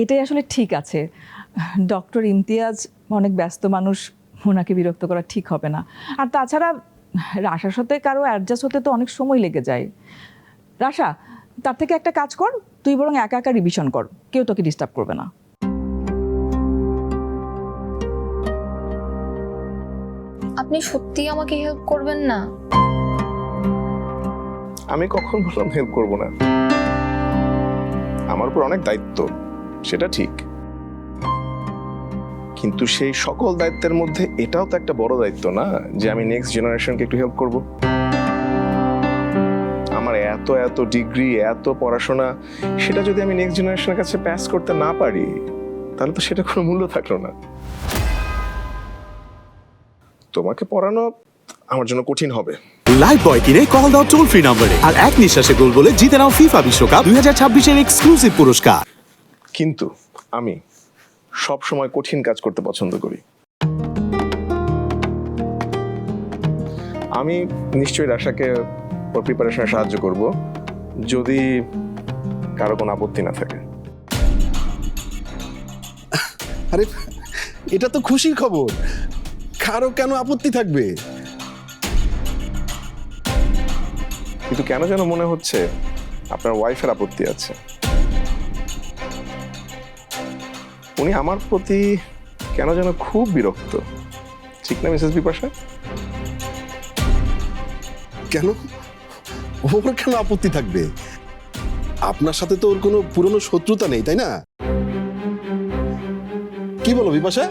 এটাই আসলে ঠিক আছে। ডক্টর ইমতিয়াজ অনেক ব্যস্ত মানুষ, ওনাকে বিরক্ত করা ঠিক হবে না। আর তাছাড়া রাশার সাথে কারো অ্যাডজাস্ট হতে তো অনেক সময় লেগে যায়। রাশা, তার থেকে একটা কাজ কর, তুই বরং একা একা রিভিশন কর, কেউ তোকে ডিস্টার্ব করবে না। আপনি সত্যি আমাকে হেল্প করবেন না? আমি কখন বললাম হেল্প করব না? আমার উপর অনেক দায়িত্ব, সেটা ঠিক, কিন্তু সেই সকল দায়িত্বের মধ্যে এটাও তো একটা বড় দায়িত্ব না, যে আমি নেক্সট জেনারেশনকে একটু হেল্প করব। আমার এত এত ডিগ্রি, এত পড়াশোনা, সেটা যদি আমি নেক্সট জেনারেশনের কাছে পাস করতে না পারি, তাহলে তো সেটা কোনো মূল্য থাকলো না। তোমাকে পড়ানো আমার জন্য কঠিন হবে। লাইফ বয় কিনে কল দাও টোল ফ্রি নম্বরে, আর এক নিঃশ্বাসে গোল বলে জিতে নাও ফিফা বিশ্বকাপ 2026 এর এক্সক্লুসিভ পুরস্কার। কিন্তু আমি সব সময় কঠিন কাজ করতে পছন্দ করি। আমি নিশ্চয়ই রাশাকে ওর প্রিপারেশনে সাহায্য করব, যদি কারো কোনো আপত্তি না থাকে। আরে এটা তো খুশির খবর, কারো কেন আপত্তি থাকবে? কিন্তু কেন যেন মনে হচ্ছে আপনার ওয়াইফের আপত্তি আছে। উনি আমার প্রতি কেন যেন খুব বিরক্ত, ঠিক না মিসেস বিপাশা? কেন? ওর কেন আপত্তি থাকবে? আপনার সাথে তো ওর কোনো পুরনো শত্রুতা নেই, তাই না? কি বলো বিপাশা?